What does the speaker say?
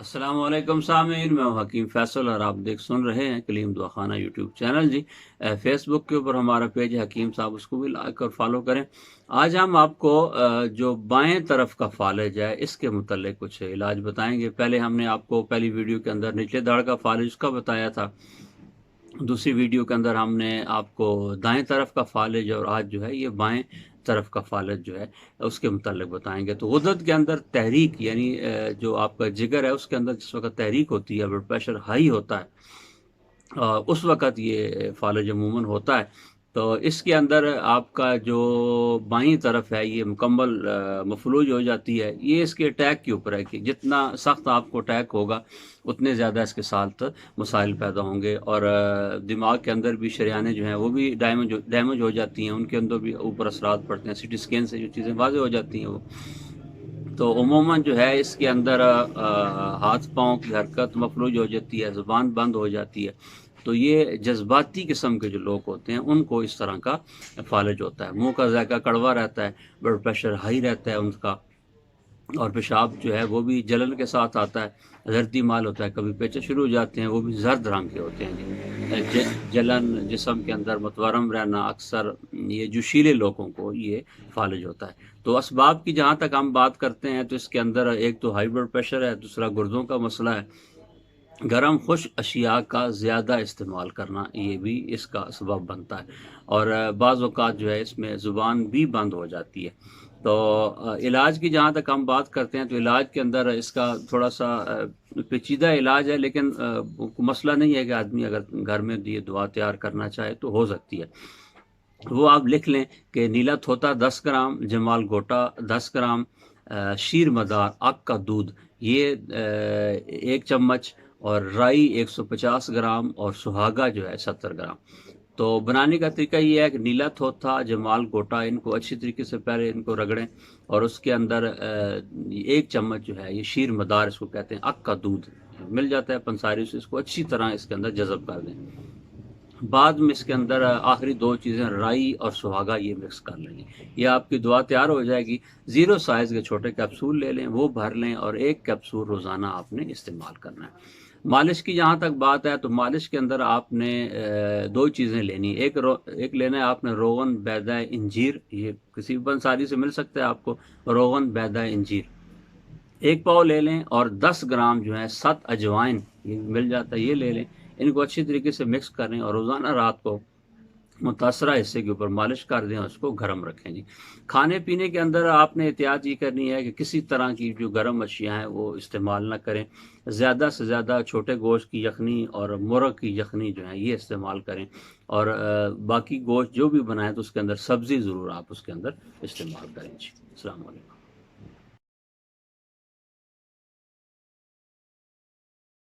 السلام علیکم سامعین، میں ہوں حکیم فیصل اور آپ سن رہے ہیں کلیم دعا خانہ یوٹیوب چینل جی۔ فیس بک کے اوپر ہمارا پیج ہے حکیم صاحب، اس کو بھی لائک اور فالو کریں۔ آج ہم آپ کو جو بائیں طرف کا فالج ہے اس کے متعلق کچھ علاج بتائیں گے۔ پہلے ہم نے آپ کو پہلی ویڈیو کے اندر نچلے دھڑ کا فالج اس کا بتایا تھا، دوسری ویڈیو کے اندر ہم نے آپ کو دائیں طرف کا فالج، اور آج جو ہے یہ بائیں طرف کا فالج جو ہے اس کے متعلق بتائیں گے۔ تو غدد کے اندر تحریک، یعنی جو آپ کا جگر ہے اس کے اندر جس وقت تحریک ہوتی ہے، بلڈ پریشر ہائی ہوتا ہے، اس وقت یہ فالج عموماً ہوتا ہے۔ تو اس کے اندر آپ کا جو بائیں طرف ہے یہ مکمل مفلوج ہو جاتی ہے۔ یہ اس کے اٹیک کے اوپر ہے کہ جتنا سخت آپ کو اٹیک ہوگا اتنے زیادہ اس کے ساتھ مسائل پیدا ہوں گے، اور دماغ کے اندر بھی شریانیں جو ہیں وہ بھی ڈیمیج ہو جاتی ہیں، ان کے اندر بھی اوپر اثرات پڑتے ہیں۔ سی ٹی اسکین سے جو چیزیں واضح ہو جاتی ہیں وہ تو عموماً جو ہے اس کے اندر ہاتھ پاؤں کی حرکت مفلوج ہو جاتی ہے، زبان بند ہو جاتی ہے۔ تو یہ جذباتی قسم کے جو لوگ ہوتے ہیں ان کو اس طرح کا فالج ہوتا ہے۔ منہ کا ذائقہ کڑوا رہتا ہے، بلڈ پریشر ہائی رہتا ہے ان کا، اور پیشاب جو ہے وہ بھی جلن کے ساتھ آتا ہے، زردی مال ہوتا ہے، کبھی پیچے شروع ہو جاتے ہیں، وہ بھی زرد رنگ کے ہوتے ہیں جی۔ جلن، جسم کے اندر متورم رہنا، اکثر یہ جوشیلے لوگوں کو یہ فالج ہوتا ہے۔ تو اسباب کی جہاں تک ہم بات کرتے ہیں تو اس کے اندر ایک تو ہائی بلڈ پریشر ہے، دوسرا گردوں کا مسئلہ ہے، گرم خشک اشیاء کا زیادہ استعمال کرنا یہ بھی اس کا سبب بنتا ہے، اور بعض اوقات جو ہے اس میں زبان بھی بند ہو جاتی ہے۔ تو علاج کی جہاں تک ہم بات کرتے ہیں تو علاج کے اندر اس کا تھوڑا سا پیچیدہ علاج ہے، لیکن مسئلہ نہیں ہے کہ آدمی اگر گھر میں یہ دوا تیار کرنا چاہے تو ہو سکتی ہے۔ وہ آپ لکھ لیں کہ نیلا تھوتا 10 گرام، جمال گوٹا 10 گرام، شیر مدار آک کا دودھ یہ 1 چمچ، اور رائی 150 گرام، اور سہاگا جو ہے 70 گرام۔ تو بنانے کا طریقہ یہ ہے کہ نیلا تھوتھا، جمال گوٹا، ان کو اچھی طریقے سے پہلے ان کو رگڑیں، اور اس کے اندر 1 چمچ جو ہے یہ شیر مدار اس کو کہتے ہیں، اک کا دودھ مل جاتا ہے پنساری سے، اس کو اچھی طرح اس کے اندر جذب کر دیں۔ بعد میں اس کے اندر آخری 2 چیزیں رائی اور سہاگا یہ مکس کر لیں گے، یہ آپ کی دعا تیار ہو جائے گی۔ 0 سائز کے چھوٹے کیپسول لے لیں، وہ بھر لیں، اور 1 کیپسول روزانہ آپ نے استعمال کرنا ہے۔ مالش کی جہاں تک بات ہے تو مالش کے اندر آپ نے 2 چیزیں لینی، ایک لینا ہے آپ نے روغن بیضہ انجیر، یہ کسی بھی پنساری سے مل سکتا ہے آپ کو، روغن بیضہ انجیر 1 پاؤ لے لیں، اور 10 گرام جو ہے 7 اجوائن یہ مل جاتا ہے، یہ لے لیں۔ ان کو اچھی طریقے سے مکس کریں، اور روزانہ رات کو متاثرہ حصے کے اوپر مالش کر دیں اور اس کو گرم رکھیں جی۔ کھانے پینے کے اندر آپ نے احتیاط یہ کرنی ہے کہ کسی طرح کی جو گرم اشیاء ہیں وہ استعمال نہ کریں، زیادہ سے زیادہ چھوٹے گوشت کی یخنی اور مرغ کی یخنی جو ہے یہ استعمال کریں، اور باقی گوشت جو بھی بنائیں تو اس کے اندر سبزی ضرور آپ اس کے اندر استعمال کریں جی۔ السلام علیکم۔